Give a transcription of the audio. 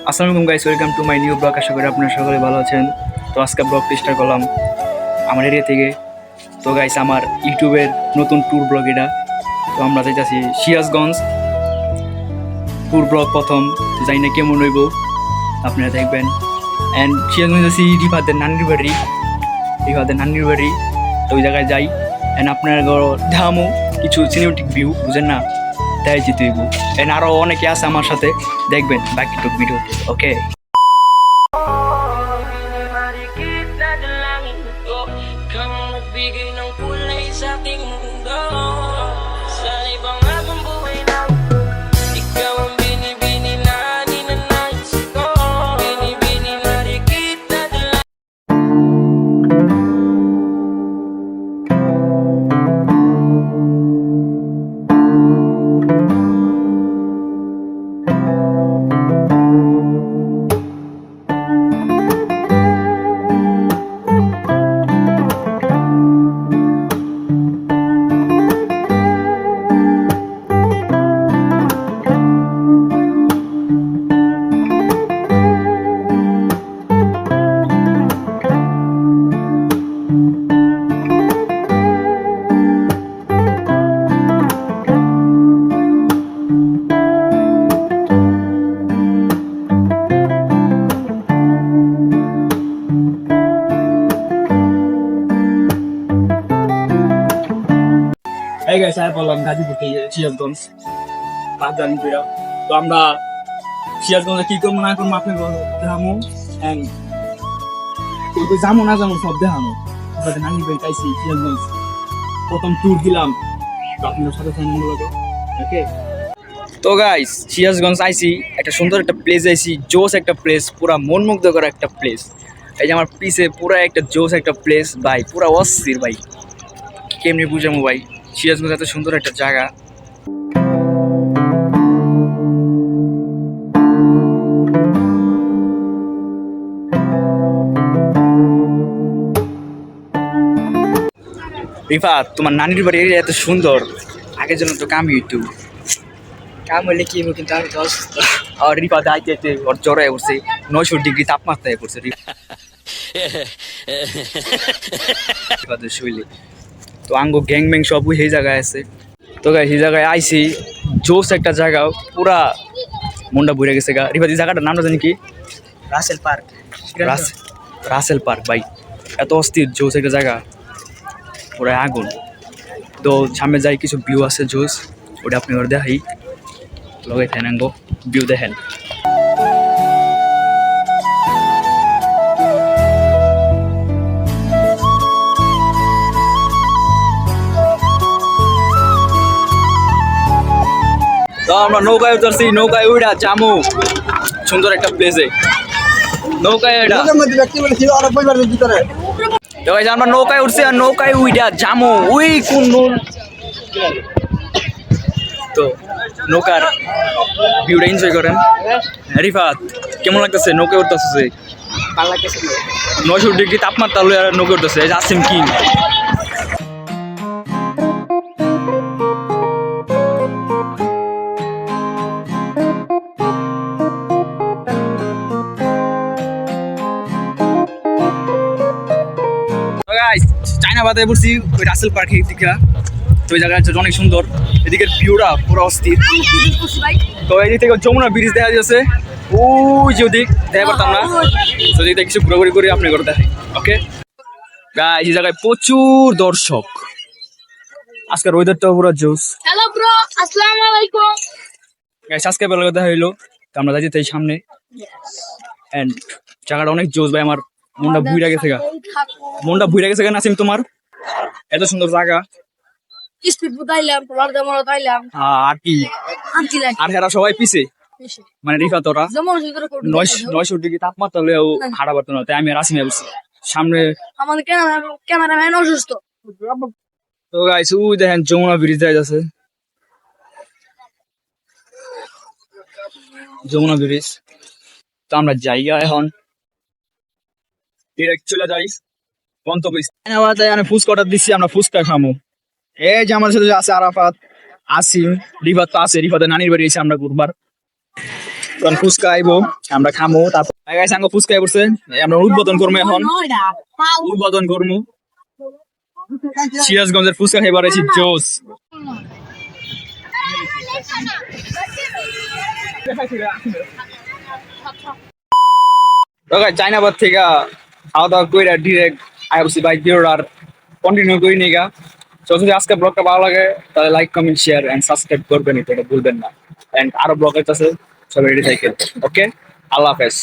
আসসালামু আলাইকুম guys, welcome to my new blog. আশা করি আপনারা সকলে ভালো আছেন। তো আজকে ব্লগটি স্টার্ট করলাম আমার এরিয়া থেকে। তো গাইস, আমার ইউটিউবের নতুন ট্যুর ব্লগ এটা। তো আমরা যাইতেছি সিরাজগঞ্জ ট্যুর ব্লগ প্রথম। তো জানি না কেমন হইব, আপনারা দেখবেন। অ্যান্ড সিরাজগঞ্জ আছি রিফাদের নানির বাড়ি। তো ওই জায়গায় যাই অ্যান্ড আপনার ধামও কিছু সিনেমেটিক ভিউ, বুঝেন না, তাই যেতে হইব। অ্যান্ড আরও অনেকে আছে আমার সাথে, দেখবেন বাকিটুক ভিডিওতে। ওকে, Kang nagbigay ng kulay sa aking mundo. Sa ibang habang buhay na ikaw ang binibini na ninanais ko. Binibini marikit na dala. এই গাইস, আমি বললাম গাজীপুর থেকে সিরাজগঞ্জ রাজধানী পেরা। তো আমরা সিরাজগঞ্জে কি করবো না করবো আপনি দেখামো, অ্যান্ড যাবো না যাবো সব দেখামো। আপনাদের নানি বাড়ি চাইছি সিরাজগঞ্জ প্রথম ট্যুর দিলাম, তো আপনাদের সাথে ওকে। তো গাইস, সিরাজগঞ্জ আইছি, একটা সুন্দর একটা প্লেস আইছি, জোস একটা প্লেস, পুরা মন মুগ্ধ করা একটা প্লেস। এই যে আমার পিছে পুরা একটা জোস একটা প্লেস ভাই, পুরা অস্থির ভাই, কেমনি বুঝামো ভাই। সিরাজগঞ্জ এত সুন্দর একটা জায়গা। রিফাত, তোমার নানির বাড়ি এরিয়া এত সুন্দর, আগের জন্য তো কামই হইতো। কাম হইলে কি হইব, কিন্তু আমি তো অসুস্থ। আর রিফাত আইতে আইতে ওর জ্বর হয়ে পড়ছে, 900 ডিগ্রি তাপমাত্রা হয়ে পড়ছে রিফাতের শৈলী। তো আঙ্গো গ্যাং ব্যাং সব সেই জায়গায় আছে। তো গাই সেই জায়গায় আইসি, জোস একটা জায়গা, পুরা মনটা ভরে গেছে গা। রিফাত, এই জায়গাটার নামটা জানি কি? রাসেল পার্ক। রাসেল পার্ক ভাই, এত অস্থির জোস একটা জায়গা, পুরা আগুন। তো সামনে যাই, কিছু ভিউ আছে জোস, ওটা আপনি ওর দেখাই লগে থাকেন, আঙ্গো ভিউ দেখেন। তো আমরা নৌকায় উঠছি, নৌকায় উইডা জামু সুন্দর একটা প্লেসে। নৌকায় এটা তো গাইস, আমরা নৌকায় উঠছি আর নৌকায় উইডা জামু উই কোন নুন। তো নৌকার ভিউটা এনজয় করেন। রিফাত, কেমন লাগতেছে নৌকায় উঠতেছে? ভালো লাগতেছে। 900 ডিগ্রি তাপমাত্রা লয়ে আর নৌকায় উঠতেছে। এই যে আসিম কিং। চায়না বাজারে পড়ছি ওই রাসেল পার্কের দিকে। তো ওই জায়গাটা অনেক সুন্দর, এদিকের ভিউটা পুরো অস্থির। তো এদিক থেকে যমুনা ব্রিজ দেখা যাচ্ছে, ওই যে ওদিক দেখা পারতাম না। তো এদিক থেকে কিছু ঘোরাঘুরি করে আপনি করে দেখাই। ওকে গাইস, এই জায়গায় প্রচুর দর্শক। আজকের ওয়েদারটাও পুরো জোস। Hello bro, আসসালামু আলাইকুম. গাইস, আজকে বেলা কথা হইলো, তো আমরা যাইতে এই সামনে। এন্ড জায়গাটা অনেক জোস ভাই, আমার মনটা ভুইরা গেছে গা। মনটা ভুইরা গেছে গা নাসিম, তোমার এত সুন্দর জায়গা। স্পিড বুতাইলাম, তোমার দেমর তাইলাম। আর কি, আনছি লাগে। আর হেরা সবাই পিছে, মানে রিফা তোরা যেমন সেটা করব। 900 ডিগ্রি তাপমাত্রা লয়েও হাঁটা পারতো না, তাই আমি আর আসিমে বসছি সামনে। আমার ক্যামেরাম্যান অসুস্থ। তো গাইস, ওই দেখেন যমুনা ব্রিজ দেখা যাচ্ছে, যমুনা ব্রিজ। তো আমরা জায়গা এখন ডিরেক্ট চলে যাই গন্তব্য। ফুচকা অর্ডার দিচ্ছি, আমরা ফুচকা খামো। এই যে আমার সাথে আছে আরাফাত, আসিম, রিফাত তো আছে, রিফাতের নানির বাড়ি এসে আমরা ঘুরবার। তখন ফুচকা আইবো আমরা খামো তারপর গাইস আঙ্গ ফুচকা আইবছে আমরা উদ্বোধন করবো এখন উদ্বোধন করবো সিরাজগঞ্জের ফুচকা খাইবার আছি জোস চাইনাবাদ থেকে খাওয়া দাওয়া করে ডিরেক্ট আইবছি বাইক দিয়ে আর কন্টিনিউ করি নিগা। তো যদি আজকে ব্লগটা ভালো লাগে তাহলে like comment share and subscribe করবেন এটা ভুলবেন না। এন্ড আরো ব্লগ আছে সবাই রেডি থাকেন। ওকে, আল্লাহ হাফেজ।